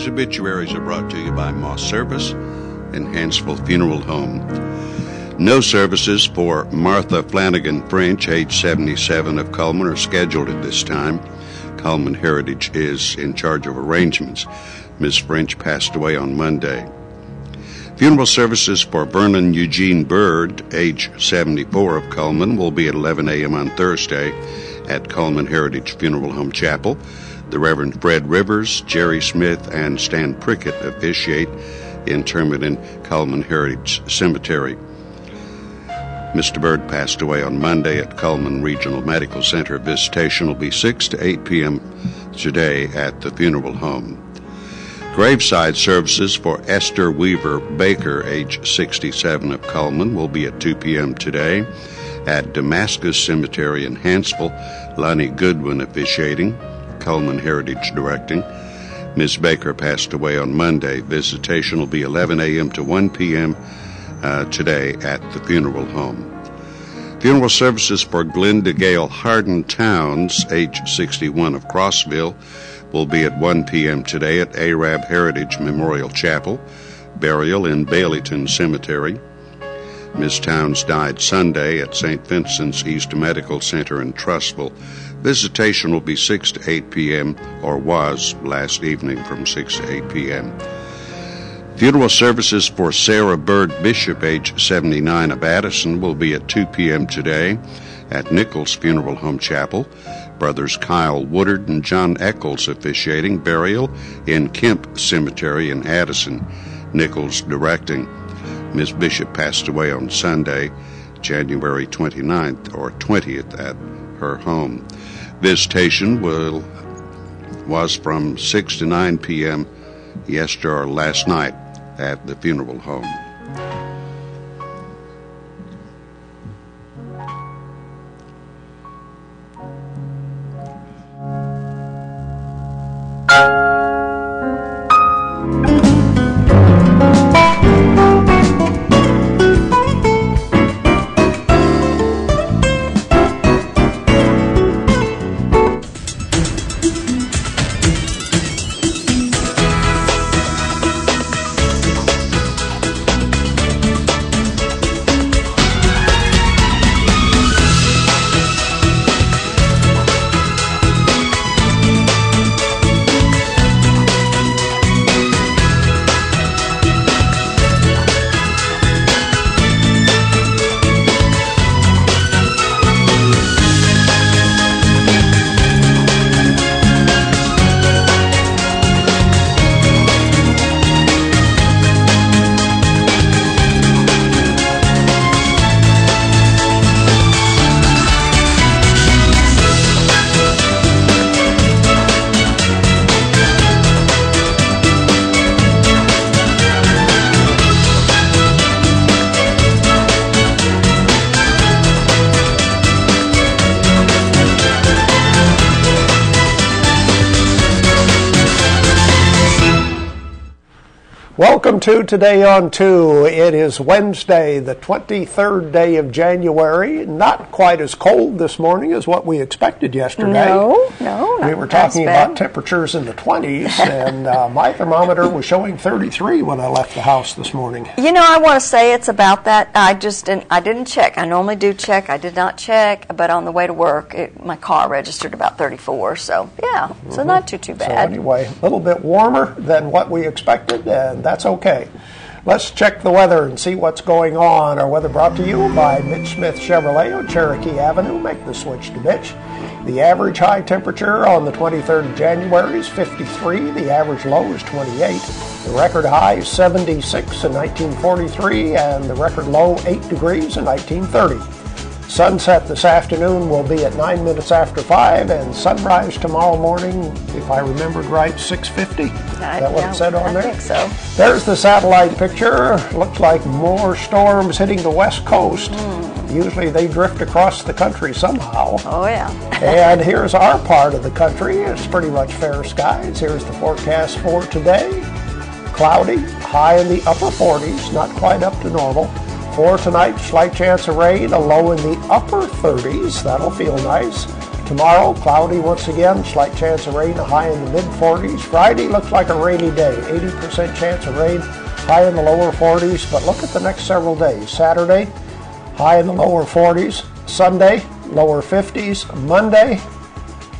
These obituaries are brought to you by Moss Service and Hansville Funeral Home. No services for Martha Flanagan French, age 77, of Cullman, are scheduled at this time. Cullman Heritage is in charge of arrangements. Ms. French passed away on Monday. Funeral services for Vernon Eugene Bird, age 74, of Cullman, will be at 11 a.m. on Thursday at Cullman Heritage Funeral Home Chapel. The Reverend Fred Rivers, Jerry Smith, and Stan Prickett officiate interment in Cullman Heritage Cemetery. Mr. Bird passed away on Monday at Cullman Regional Medical Center. Visitation will be 6 to 8 p.m. today at the funeral home. Graveside services for Esther Weaver Baker, age 67, of Cullman, will be at 2 p.m. today at Damascus Cemetery in Hansville. Lonnie Goodwin officiating, Cullman Heritage directing. Ms. Baker passed away on Monday. Visitation will be 11 a.m. to 1 p.m. Today at the funeral home. Funeral services for Glenda Gale Hardin Towns, age 61, of Crossville, will be at 1 p.m. today at Arab Heritage Memorial Chapel. Burial in Baileyton Cemetery. Ms. Towns died Sunday at St. Vincent's East Medical Center in Trussville. Visitation will be 6 to 8 p.m., or was last evening from 6 to 8 p.m. Funeral services for Sarah Bird Bishop, age 79, of Addison, will be at 2 p.m. today at Nichols Funeral Home Chapel. Brothers Kyle Woodard and John Eccles officiating. Burial in Kemp Cemetery in Addison. Nichols directing. Ms. Bishop passed away on Sunday, January 29th or 20th at her home. Visitation was from 6 to 9 p.m. yesterday or last night at the funeral home. Welcome to Today on 2. It is Wednesday, the 23rd day of January. Not quite as cold this morning as what we expected yesterday. No, we were talking about temperatures in the 20s, and my thermometer was showing 33 when I left the house this morning. You know, I want to say it's about that. I didn't check. I normally do check. I did not check, but on the way to work, my car registered about 34. So, yeah, so not too bad. So anyway, a little bit warmer than what we expected, and that's okay. Let's check the weather and see what's going on. Our weather brought to you by Mitch Smith Chevrolet on Cherokee Avenue. Make the switch to Mitch. The average high temperature on the 23rd of January is 53. The average low is 28. The record high is 76 in 1943, and the record low 8 degrees in 1930. Sunset this afternoon will be at 9 minutes after 5, and sunrise tomorrow morning, if I remembered right, 6:50. Is that what it said on there? I think so. There's the satellite picture. Looks like more storms hitting the west coast. Usually they drift across the country somehow. Oh, yeah. And here's our part of the country. It's pretty much fair skies. Here's the forecast for today. Cloudy, high in the upper 40s, not quite up to normal. For tonight, slight chance of rain, a low in the upper 30s. That'll feel nice. Tomorrow, cloudy once again, slight chance of rain, a high in the mid-40s. Friday looks like a rainy day, 80% chance of rain, high in the lower 40s. But look at the next several days. Saturday, high in the lower 40s. Sunday, lower 50s. Monday,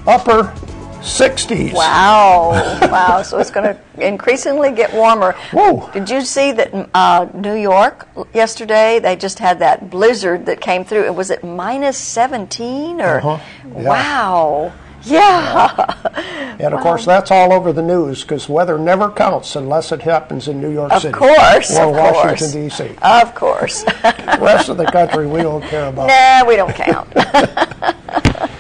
upper 60s. Wow. Wow. So it's going to increasingly get warmer. Whoa. Did you see that New York yesterday, they just had that blizzard that came through? Was it minus 17? Or Yeah. Wow. Yeah. And of course, that's all over the news because weather never counts unless it happens in New York City. Of course. Or Of course. Washington, D.C. Of course. The rest of the country we don't care about. Nah, we don't count.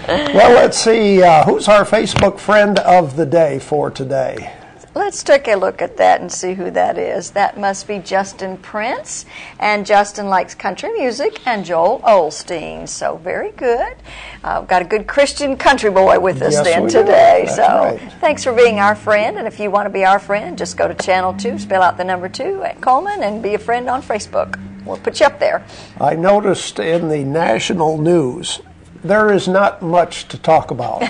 Well, let's see. Who's our Facebook friend of the day for today? Let's take a look at that and see who that is. That must be Justin Prince. And Justin likes country music and Joel Osteen. So very good. Got a good Christian country boy with us Yes, then we do. today. That's So right. thanks for being our friend. And if you want to be our friend, just go to Channel 2, spell out the number 2 at Coleman, and be a friend on Facebook. We'll put you up there. I noticed in the national news, there is not much to talk about.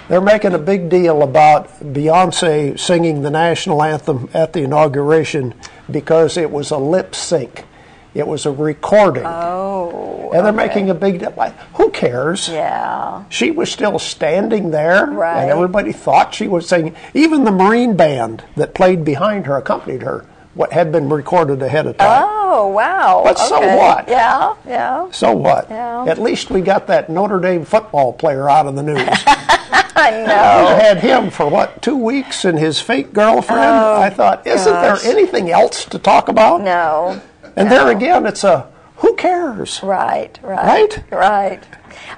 They're making a big deal about Beyonce singing the national anthem at the inauguration because it was a lip sync. It was a recording. Oh, and they're okay. making a big deal. Who cares? Yeah. She was still standing there, Right. and everybody thought she was singing. Even the Marine band that played behind her, accompanied her, what had been recorded ahead of time. Oh, wow. But so Okay. what? Yeah, yeah. So what? Yeah. At least we got that Notre Dame football player out of the news. I We know. had him for, 2 weeks and his fake girlfriend? I thought, isn't gosh. there anything else to talk about? No. And there again, it's a, who cares? Right. Right? Right.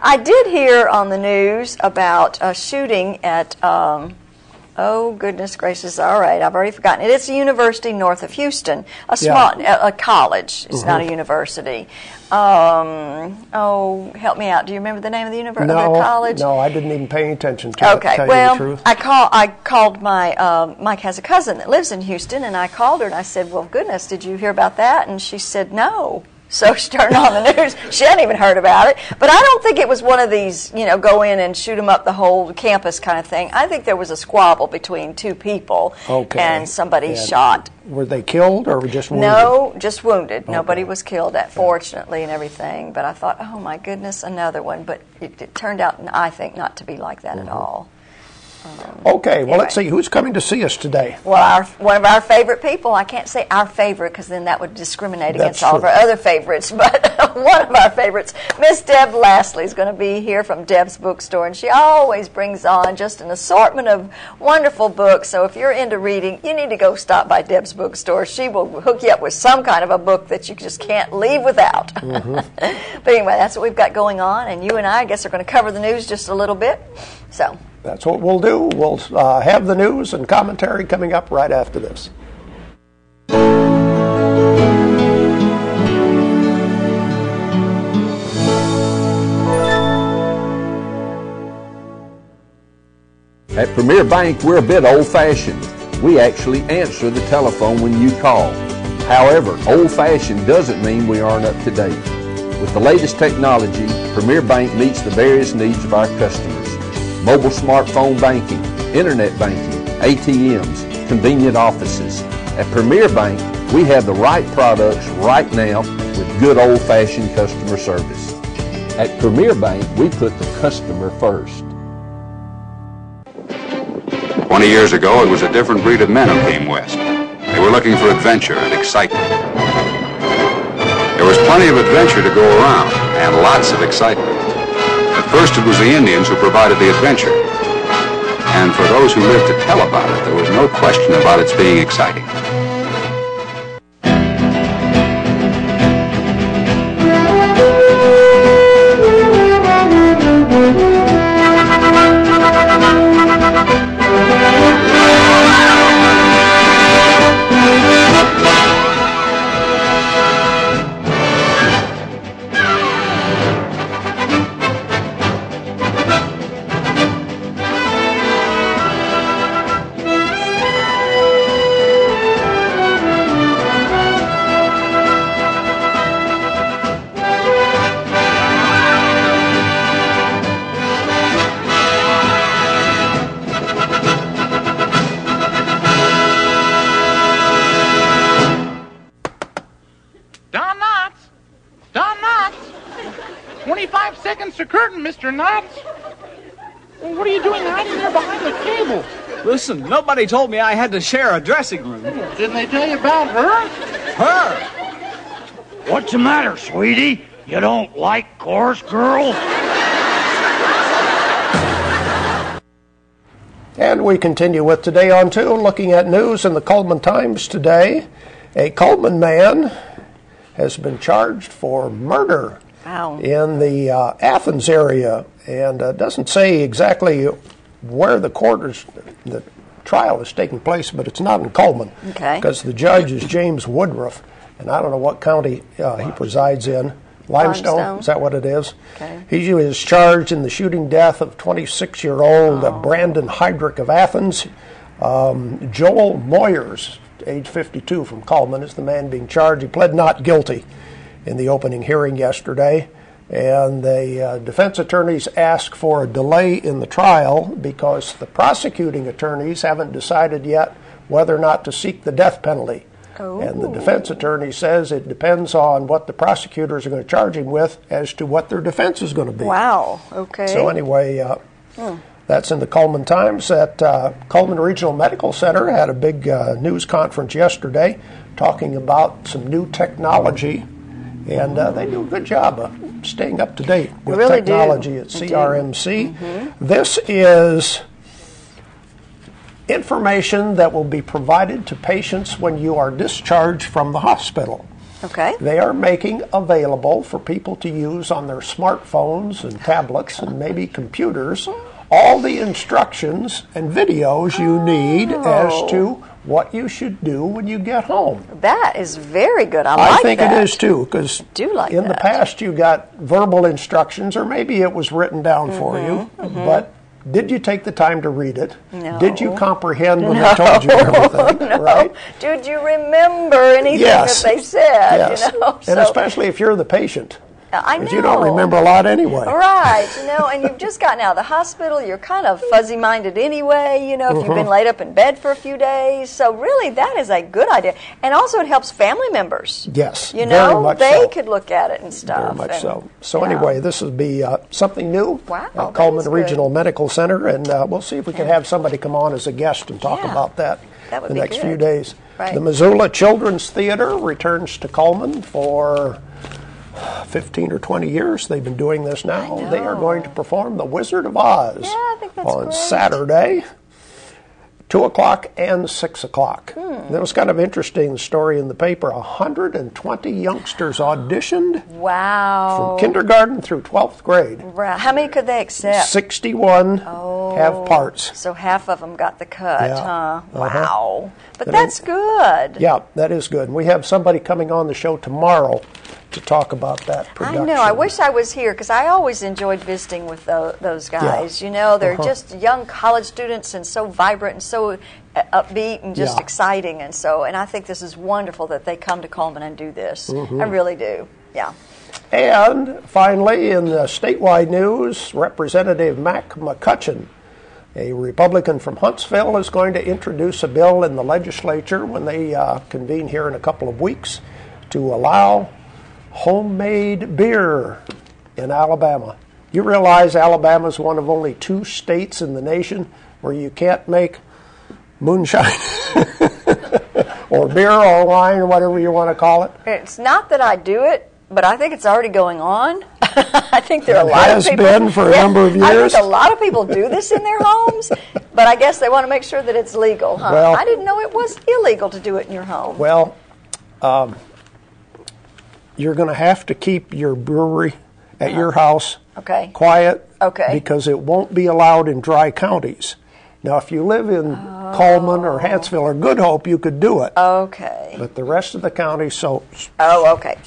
I did hear on the news about a shooting at, oh, goodness gracious, all right, I've already forgotten it. It's a university north of Houston, a college. It's not a university. Oh, help me out. Do you remember the name of the university, the college? No, I didn't even pay attention to it, to Okay, tell you well, the truth. I called my, Mike has a cousin that lives in Houston, and I called her and I said, well, goodness, did you hear about that? And she said, no. So she turned on the news. She hadn't even heard about it. But I don't think it was one of these, go in and shoot them up the whole campus kind of thing. I think there was a squabble between two people, Okay. and somebody And shot. Were they killed or just wounded? No, just wounded. Nobody was killed, fortunately, and everything. But I thought, oh, my goodness, another one. But it turned out, I think, not to be like that at all. Okay, well, let's Anyway. see. Who's coming to see us today? Well, one of our favorite people, I can't say our favorite because then that would discriminate against That's all of true. our other favorites, but one of our favorites, Miss Deb Lastly, is going to be here from Deb's Bookstore, and she always brings on just an assortment of wonderful books. So if you're into reading, you need to go stop by Deb's Bookstore. She will hook you up with some kind of a book that you just can't leave without. But anyway, that's what we've got going on, and you and I guess are going to cover the news just a little bit. So. That's what we'll do. We'll have the news and commentary coming up right after this. At Premier Bank, we're a bit old-fashioned. We actually answer the telephone when you call. However, old-fashioned doesn't mean we aren't up to date. With the latest technology, Premier Bank meets the various needs of our customers. Mobile smartphone banking, internet banking, ATMs, convenient offices. At Premier Bank, we have the right products right now with good old-fashioned customer service. At Premier Bank, we put the customer first. 20 years ago, it was a different breed of men who came west. They were looking for adventure and excitement. There was plenty of adventure to go around, and lots of excitement. At first, it was the Indians who provided the adventure. And for those who lived to tell about it, there was no question about its being exciting. 25 seconds to curtain, Mr. Knotts. Well, what are you doing hiding there behind the table? Listen, nobody told me I had to share a dressing room. Didn't they tell you about her? Her? What's the matter, sweetie? You don't like Chorus Girl? And we continue with Today on Tune, looking at news in the Cullman Times today. A Cullman man has been charged for murder in the Athens area, and doesn't say exactly where the trial is taking place, but it's not in Cullman, because the judge is James Woodruff, and I don't know what county he presides in. Limestone, is that what it is? Okay. He was charged in the shooting death of 26-year-old Brandon Heydrich of Athens. Joel Moyers, age 52, from Cullman, is the man being charged. He pled not guilty in the opening hearing yesterday, and the defense attorneys asked for a delay in the trial because the prosecuting attorneys haven't decided yet whether or not to seek the death penalty. And the defense attorney says it depends on what the prosecutors are going to charge him with as to what their defense is going to be. Wow, okay. So anyway, that's in the Cullman Times. At Cullman Regional Medical Center had a big news conference yesterday talking about some new technology, and they do a good job of staying up to date with technology at CRMC. This is information that will be provided to patients when you are discharged from the hospital. Okay. They are making available for people to use on their smartphones and tablets and maybe computers all the instructions and videos you need as to what you should do when you get home. That is very good. I think it is too, because in the past you got verbal instructions, or maybe it was written down for you, but did you take the time to read it? No. Did you comprehend when they told you everything? No. Right? Did you remember anything that they said? Yes. You know? And especially if you're the patient. I know. Because you don't remember a lot anyway. Right, and you've just gotten out of the hospital, you're kind of fuzzy-minded anyway, if you've been laid up in bed for a few days. So really, that is a good idea. And also it helps family members. Yes, very much they so. could look at it and stuff. Very much so. So anyway, this will be something new at Cullman Regional Medical Center, and we'll see if we can have somebody come on as a guest and talk about that would the be next good. few days. Right. The Missoula Children's Theater returns to Cullman for 15 or 20 years. They've been doing this now. They are going to perform The Wizard of Oz on Saturday, 2 o'clock and 6 o'clock. That was kind of interesting, the story in the paper. 120 youngsters auditioned. Wow. From kindergarten through 12th grade. Right. How many could they accept? 61 have parts. So half of them got the cut, huh? Wow. But And that's good. Yeah, that is good. We have somebody coming on the show tomorrow to talk about that production. I know. I wish I was here because I always enjoyed visiting with those guys. They're just young college students and so vibrant and so upbeat and just exciting. And I think this is wonderful that they come to Cullman and do this. I really do. Yeah. And finally, in the statewide news, Representative Mac McCutcheon, a Republican from Huntsville, is going to introduce a bill in the legislature when they convene here in a couple of weeks to allow homemade beer in Alabama. You realize Alabama is one of only 2 states in the nation where you can't make moonshine or beer or wine or whatever you want to call it. It's not that I do it, but I think it's already going on. I think there are a lot of people. It has been for a number of years. I think a lot of people do this in their homes, but I guess they want to make sure that it's legal, huh? Well, I didn't know it was illegal to do it in your home. Well, you're going to have to keep your brewery at your house quiet because it won't be allowed in dry counties. Now, if you live in Cullman or Hanceville or Good Hope, you could do it. Okay. But the rest of the county, okay.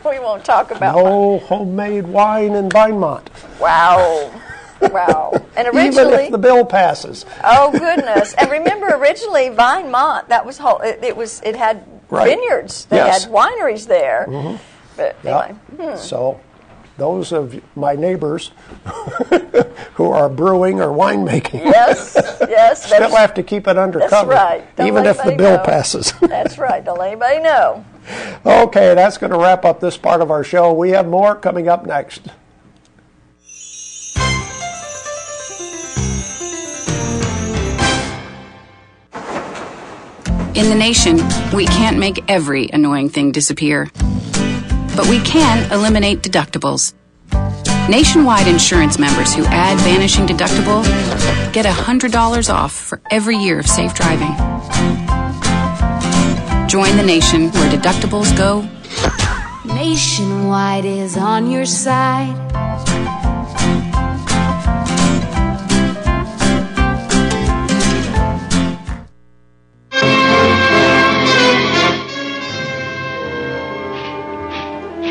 We won't talk about no homemade wine in Vinemont. Wow. And originally, even if the bill passes. Oh goodness! And remember, originally Vinemont, that was it had vineyards. They had wineries there. But anyway, so those of my neighbors who are brewing or winemaking, yes, still have to keep it under cover, right. even if the bill passes. That's right. Don't let anybody know. Okay, that's going to wrap up this part of our show. We have more coming up next. In the nation, we can't make every annoying thing disappear, but we can eliminate deductibles. Nationwide insurance members who add Vanishing Deductible get $100 off for every year of safe driving. Join the nation where deductibles go. Nationwide is on your side.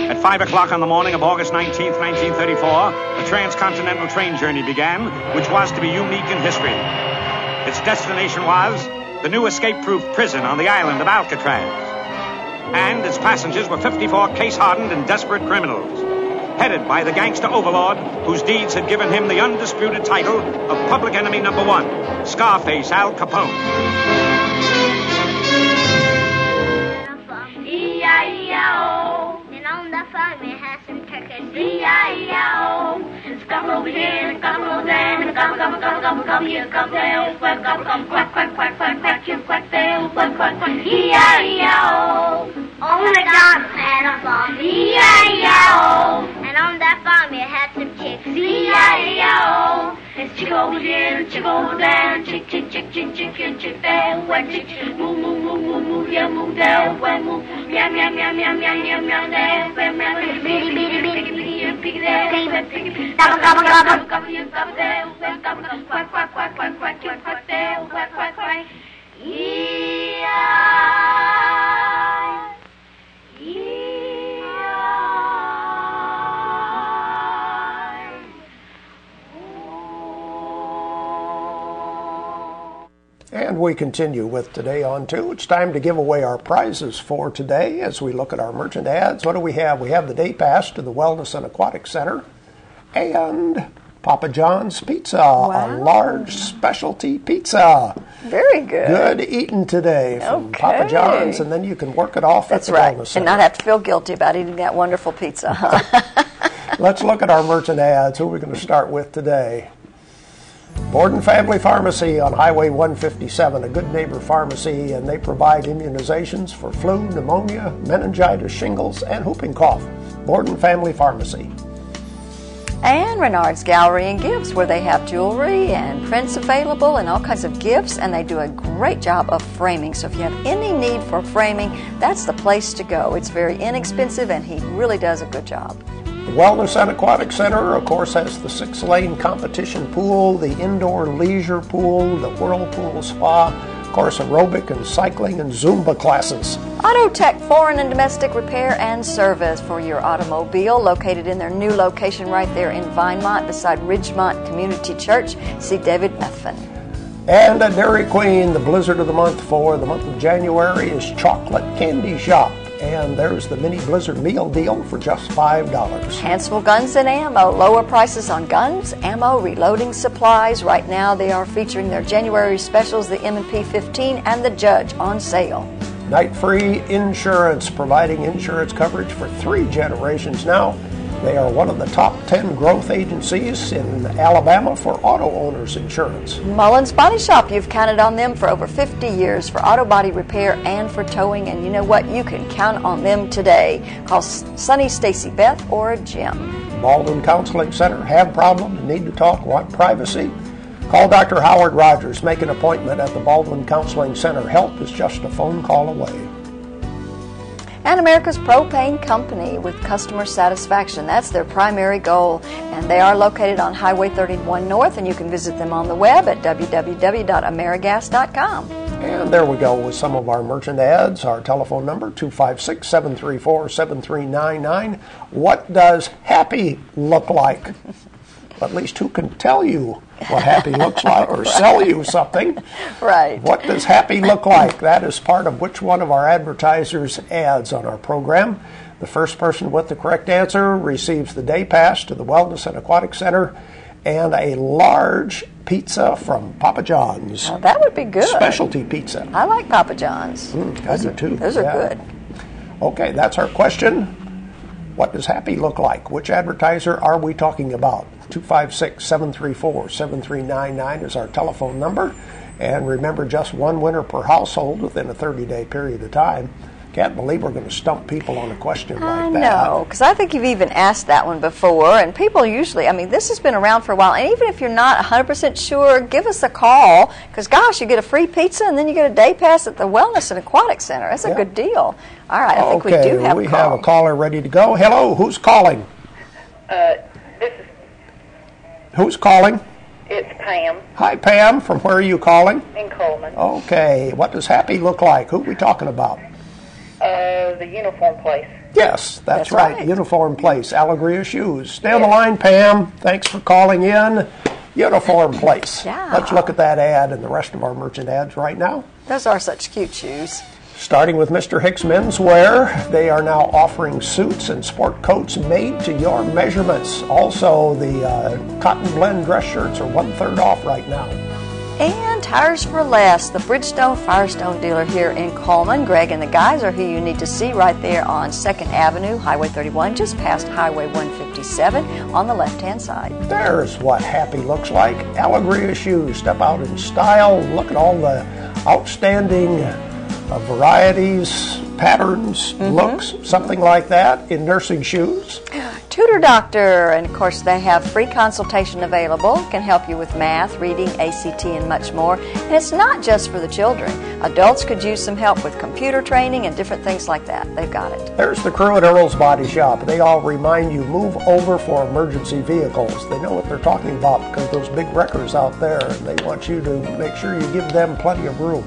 At 5 o'clock on the morning of August 19th, 1934, a transcontinental train journey began, which was to be unique in history. Its destination was the new escape-proof prison on the island of Alcatraz. And its passengers were 54 case-hardened and desperate criminals, headed by the gangster overlord whose deeds had given him the undisputed title of Public Enemy Number 1, Scarface Al Capone. E-I-E-I-O. And on the farm we had some turkeys. E-I-E-I-O. Scum over here, and scum over there, and gobble, gobble, gobble, gobble, gobble, here comes the old quack, gobble, gobble, quack, quack, quack, quack, quack, you quack, the old quack, quack, quack. E-I-E-I-O. On the garden had a farm. E-I-E-I-O. And on that farm we had some chicks. E-I-E-I-O. There's chick over here, and chick over there, and chick, chick, chick, chick, chick, chick, chick there, where chick, moo, moo, moo, moo, moo, yeah, moo there, where moo, meow, meow, meow, meow, meow, meow, meow there, where meow, bitty, bitty, bitty, bitty, piggy there, piggy, gobble, gobble, gobble, gobble, you gobble there, where gobble, quack, quack, quack, quack, quack, you quack there, quack, quack, quack, And we continue with Today on 2. It's time to give away our prizes for today as we look at our merchant ads. What do we have? We have the day pass to the Wellness and Aquatic Center and Papa John's Pizza, a large specialty pizza. Very good. Good eating today from Papa John's, and then you can work it off at the Wellness Center. And not have to feel guilty about eating that wonderful pizza. Huh? Let's look at our merchant ads. Who are we going to start with today? Borden Family Pharmacy on Highway 157, a good neighbor pharmacy, and they provide immunizations for flu, pneumonia, meningitis, shingles, and whooping cough. Borden Family Pharmacy. And Renard's Gallery and Gifts, where they have jewelry and prints available and all kinds of gifts, and they do a great job of framing. So if you have any need for framing, that's the place to go. It's very inexpensive, and he really does a good job. The Wellness and Aquatic Center, of course, has the 6-lane competition pool, the indoor leisure pool, the whirlpool spa, of course, aerobic and cycling and Zumba classes. Autotech Foreign and Domestic Repair and Service for your automobile, located in their new location right there in Vinemont beside Ridgemont Community Church. See David Methvin. And at Dairy Queen, the blizzard of the month for the month of January is Chocolate Candy Shop. And there's the mini blizzard meal deal for just $5. Hansel Guns and Ammo, lower prices on guns, ammo, reloading supplies. Right now they are featuring their January specials, the M&P 15 and the Judge, on sale. Night Free Insurance, providing insurance coverage for 3 generations now. They are one of the top 10 growth agencies in Alabama for auto owners insurance. Mullins Body Shop, you've counted on them for over 50 years for auto body repair and for towing, and you know what? You can count on them today. Call Sonny, Stacy, Beth, or Jim. Baldwin Counseling Center, have problems, need to talk, want privacy? Call Dr. Howard Rogers. Make an appointment at the Baldwin Counseling Center. Help is just a phone call away. And America's Propane Company with customer satisfaction. That's their primary goal. And they are located on Highway 31 North, and you can visit them on the web at www.amerigas.com. And there we go with some of our merchant ads. Our telephone number, 256-734-7399. What does happy look like? At least who can tell you what happy looks like or sell you something. Right. What does happy look like? That is part of which one of our advertisers' ads on our program. The first person with the correct answer receives the day pass to the Wellness and Aquatic Center and a large pizza from Papa John's. Oh, that would be good. Specialty pizza. I like Papa John's. I do too. Those are good. Okay, that's our question. What does happy look like? Which advertiser are we talking about? 256-734-7399 is our telephone number. And remember, just one winner per household within a 30-day period of time. Can't believe we're going to stump people on a question like that. I know, because I think you've even asked that one before, and people usually, I mean, this has been around for a while, and even if you're not 100% sure, give us a call, because gosh, you get a free pizza, and then you get a day pass at the Wellness and Aquatic Center. That's a good deal. All right, I think we do have a call. Have a caller ready to go. Hello, who's calling? Who's calling? It's Pam. Hi, Pam. From where are you calling? In Coleman. Okay, what does happy look like? Who are we talking about? The uniform place. Yes, that's right. Uniform place. Alegria Shoes. Stay on the line, Pam. Thanks for calling in. Uniform place. Yeah. Let's look at that ad and the rest of our merchant ads right now. Those are such cute shoes. Starting with Mr. Hicks Menswear, they are now offering suits and sport coats made to your measurements. Also, the cotton blend dress shirts are 1/3 off right now. And Tires for Less, the Bridgestone Firestone dealer here in Coleman. Greg and the guys are who you need to see right there on 2nd Avenue, Highway 31, just past Highway 157 on the left-hand side. There's what happy looks like. Alegria Shoes. Step out in style. Look at all the outstanding varieties, patterns, looks, something like that in nursing shoes. Tutor Doctor, and of course they have free consultation available, can help you with math, reading, ACT, and much more. And it's not just for the children. Adults could use some help with computer training and different things like that. They've got it. There's the crew at Earl's Body Shop. They all remind you, move over for emergency vehicles. They know what they're talking about because those big wreckers out there, and they want you to make sure you give them plenty of room.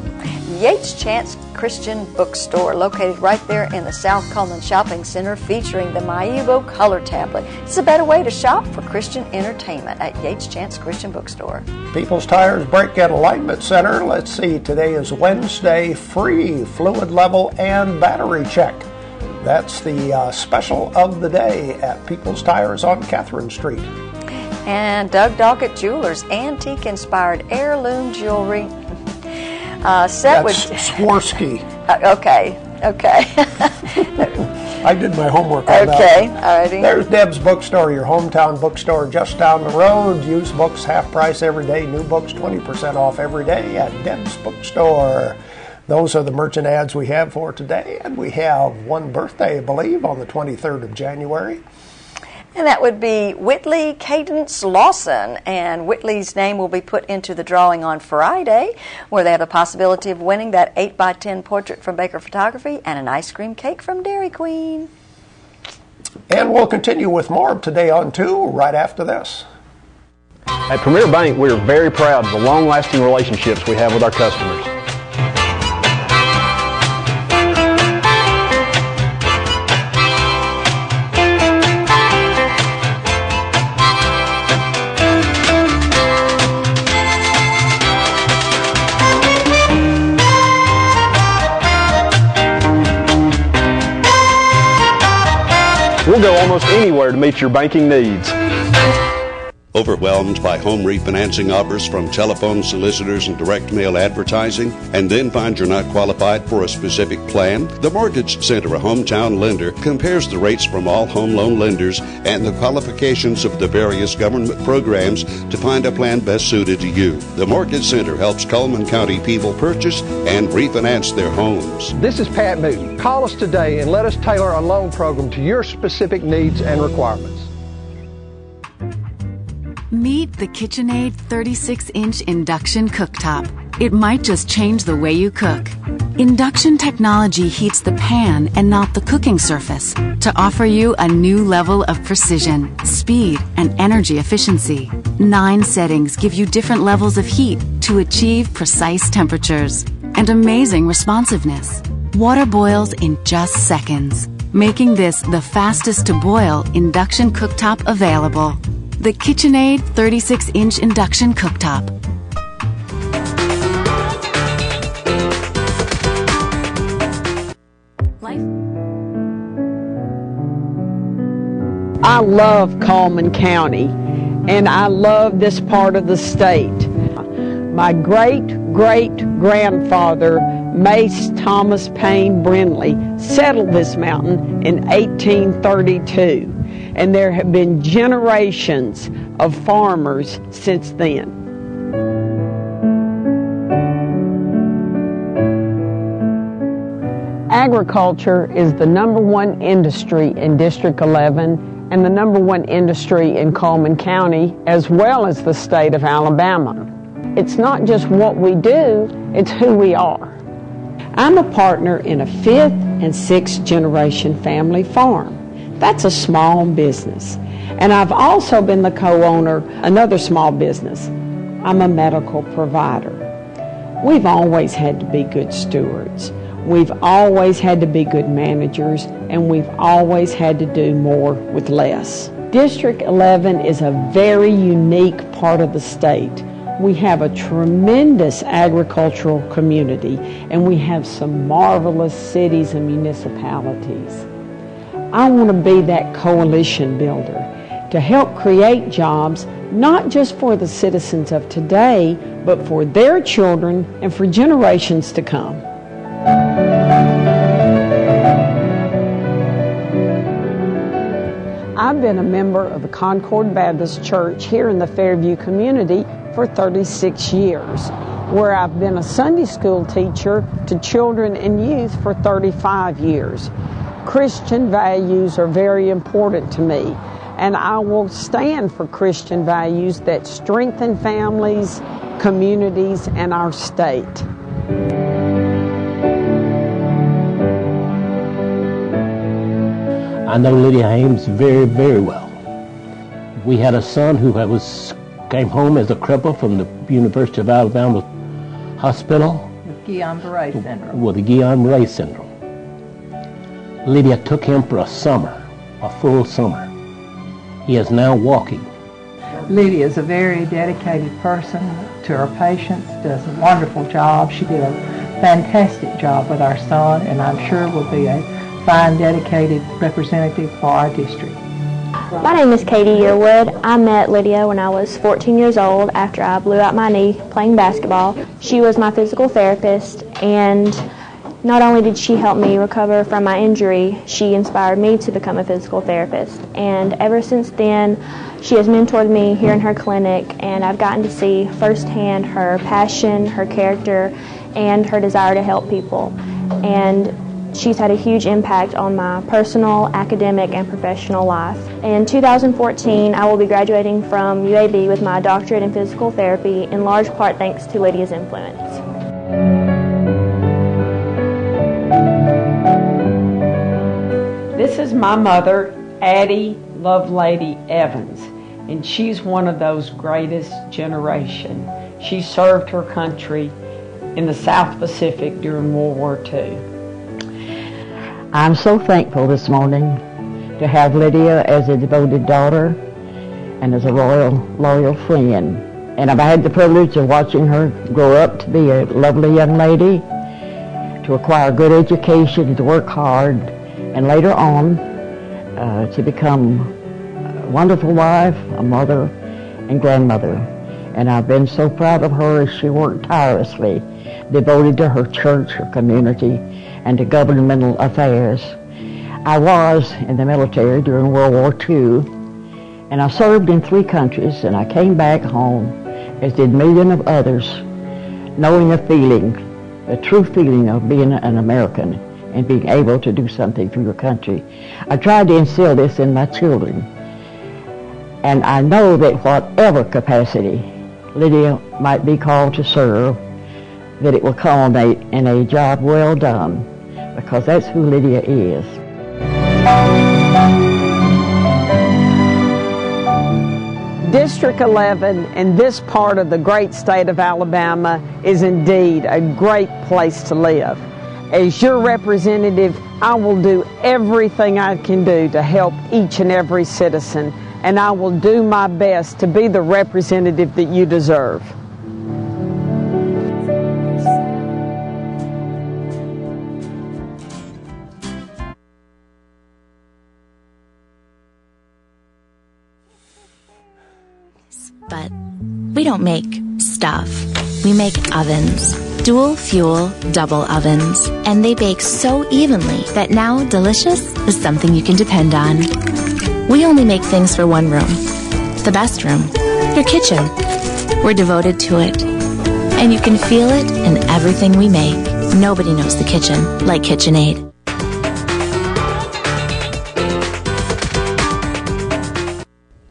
Yates Chance Christian Bookstore, located right there in the South Coleman Shopping Center, featuring the Mayubo Color Tablet. It's a better way to shop for Christian entertainment at Yates Chance Christian Bookstore. People's Tires Brake and Alignment Center. Let's see, today is Wednesday. Free fluid level and battery check. That's the special of the day at People's Tires on Catherine Street. And Doug Doggett Jewelers, antique-inspired heirloom jewelry. Set That's with Swarovski. Okay. I did my homework on that. Okay, alrighty. There's Deb's Bookstore, your hometown bookstore just down the road. Used books half price every day. New books 20% off every day at Deb's Bookstore. Those are the merchant ads we have for today. And we have one birthday, I believe, on the 23rd of January. And that would be Whitley Cadence Lawson. And Whitley's name will be put into the drawing on Friday, where they have the possibility of winning that 8x10 portrait from Baker Photography and an ice cream cake from Dairy Queen. And we'll continue with more of Today on 2 right after this. At Premier Bank, we are very proud of the long-lasting relationships we have with our customers. We'll go almost anywhere to meet your banking needs. Overwhelmed by home refinancing offers from telephone solicitors and direct mail advertising, and then find you're not qualified for a specific plan? The Mortgage Center, a hometown lender, compares the rates from all home loan lenders and the qualifications of the various government programs to find a plan best suited to you. The Mortgage Center helps Coleman County people purchase and refinance their homes. This is Pat Newton. Call us today and let us tailor a loan program to your specific needs and requirements. Meet the KitchenAid 36-inch induction cooktop. It might just change the way you cook. Induction technology heats the pan and not the cooking surface to offer you a new level of precision, speed, and energy efficiency. 9 settings give you different levels of heat to achieve precise temperatures and amazing responsiveness. Water boils in just seconds, making this the fastest to boil induction cooktop available. The KitchenAid 36-inch induction cooktop. I love Coleman County, and I love this part of the state. My great-great-grandfather Mace Thomas Payne Brindley settled this mountain in 1832, and there have been generations of farmers since then. Agriculture is the #1 industry in District 11 and the #1 industry in Coleman County, as well as the state of Alabama. It's not just what we do, it's who we are. I'm a partner in a 5th and 6th generation family farm. That's a small business. And I've also been the co-owner of another small business. I'm a medical provider. We've always had to be good stewards. We've always had to be good managers, and we've always had to do more with less. District 11 is a very unique part of the state. We have a tremendous agricultural community, and we have some marvelous cities and municipalities. I want to be that coalition builder to help create jobs, not just for the citizens of today, but for their children and for generations to come. I've been a member of the Concord Baptist Church here in the Fairview community for 36 years, where I've been a Sunday school teacher to children and youth for 35 years. Christian values are very important to me, and I will stand for Christian values that strengthen families, communities, and our state. I know Lydia Hames very, very well. We had a son who came home as a cripple from the University of Alabama Hospital. With Guillain-Barré syndrome. With the Guillain-Barré syndrome. Lydia took him for a summer, a full summer. He is now walking. Lydia is a very dedicated person to her patients, does a wonderful job. She did a fantastic job with our son, and I'm sure will be a fine, dedicated representative for our district. My name is Katie Yearwood. I met Lydia when I was 14 years old after I blew out my knee playing basketball. She was my physical therapist, and not only did she help me recover from my injury, she inspired me to become a physical therapist. And ever since then, she has mentored me here in her clinic, and I've gotten to see firsthand her passion, her character, and her desire to help people. And she's had a huge impact on my personal, academic, and professional life. In 2014, I will be graduating from UAB with my doctorate in physical therapy, in large part thanks to Lydia's influence. This is my mother, Addie Lovelady Evans, and she's one of those greatest generation. She served her country in the South Pacific during World War II. I'm so thankful this morning to have Lydia as a devoted daughter and as a loyal friend. And I've had the privilege of watching her grow up to be a lovely young lady, to acquire good education, to work hard, and later on to become a wonderful wife, a mother, and grandmother. And I've been so proud of her as she worked tirelessly, devoted to her church, her community, and to governmental affairs. I was in the military during World War II, and I served in 3 countries, and I came back home, as did millions of others, knowing the feeling, the true feeling of being an American and being able to do something for your country. I tried to instill this in my children, and I know that whatever capacity Lydia might be called to serve, that it will culminate in a job well done, because that's who Lydia is. District 11 and this part of the great state of Alabama is indeed a great place to live. As your representative, I will do everything I can do to help each and every citizen, and I will do my best to be the representative that you deserve. But we don't make stuff. We make ovens. dual fuel, double ovens, and they bake so evenly that now delicious is something you can depend on. We only make things for one room, the best room, your kitchen. We're devoted to it, and you can feel it in everything we make. Nobody knows the kitchen like KitchenAid.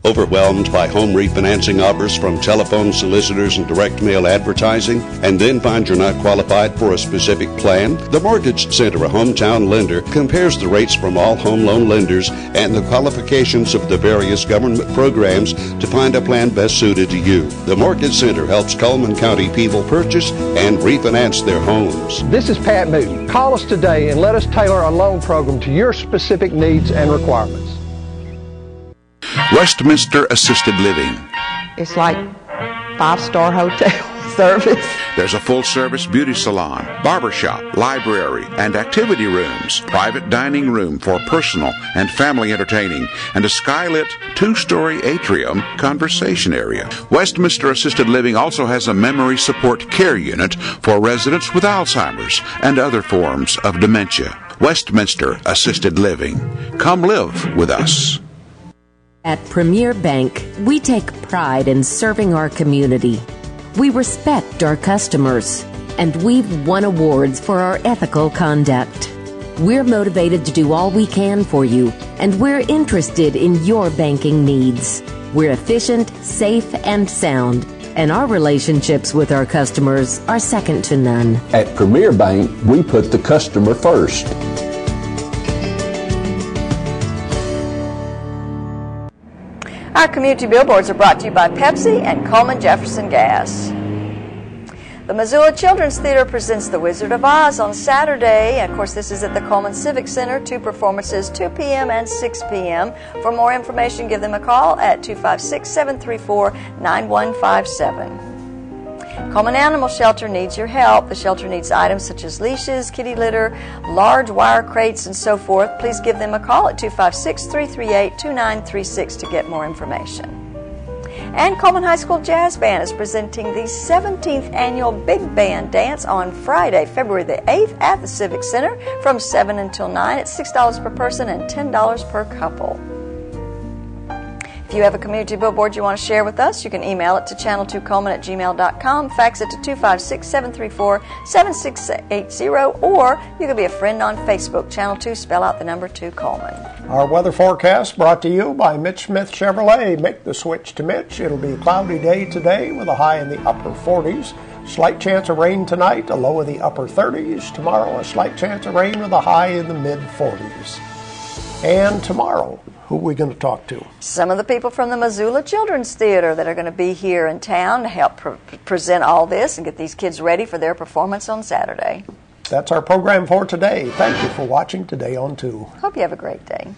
Overwhelmed by home refinancing offers from telephone solicitors and direct mail advertising, and then find you're not qualified for a specific plan? The Mortgage Center, a hometown lender, compares the rates from all home loan lenders and the qualifications of the various government programs to find a plan best suited to you. The Mortgage Center helps Coleman County people purchase and refinance their homes. This is Pat Newton. Call us today and let us tailor a loan program to your specific needs and requirements. Westminster Assisted Living. It's like 5-star hotel service. There's a full-service beauty salon, barbershop, library, and activity rooms, private dining room for personal and family entertaining, and a skylit 2-story atrium conversation area. Westminster Assisted Living also has a memory support care unit for residents with Alzheimer's and other forms of dementia. Westminster Assisted Living. Come live with us. At Premier Bank, we take pride in serving our community. We respect our customers, and we've won awards for our ethical conduct. We're motivated to do all we can for you, and we're interested in your banking needs. We're efficient, safe, and sound, and our relationships with our customers are second to none. At Premier Bank, we put the customer first. Our community billboards are brought to you by Pepsi and Coleman Jefferson Gas. The Missoula Children's Theater presents The Wizard of Oz on Saturday. Of course, this is at the Coleman Civic Center. 2 performances, 2 p.m. and 6 p.m. For more information, give them a call at 256-734-9157. Coleman Animal Shelter needs your help. The shelter needs items such as leashes, kitty litter, large wire crates, and so forth. Please give them a call at 256-338-2936 to get more information. And Coleman High School Jazz Band is presenting the 17th annual Big Band Dance on Friday, February the 8th at the Civic Center from 7 until 9. It's $6 per person and $10 per couple. If you have a community billboard you want to share with us, you can email it to channel2coleman@gmail.com, fax it to 256-734-7680, or you can be a friend on Facebook, Channel 2, spell out the number 2 Coleman. Our weather forecast brought to you by Mitch Smith Chevrolet. Make the switch to Mitch. It'll be a cloudy day today with a high in the upper 40s. Slight chance of rain tonight, a low in the upper 30s. Tomorrow, a slight chance of rain with a high in the mid 40s. And tomorrow, who are we going to talk to? Some of the people from the Missoula Children's Theater that are going to be here in town to help present all this and get these kids ready for their performance on Saturday. That's our program for today. Thank you for watching Today on 2. Hope you have a great day.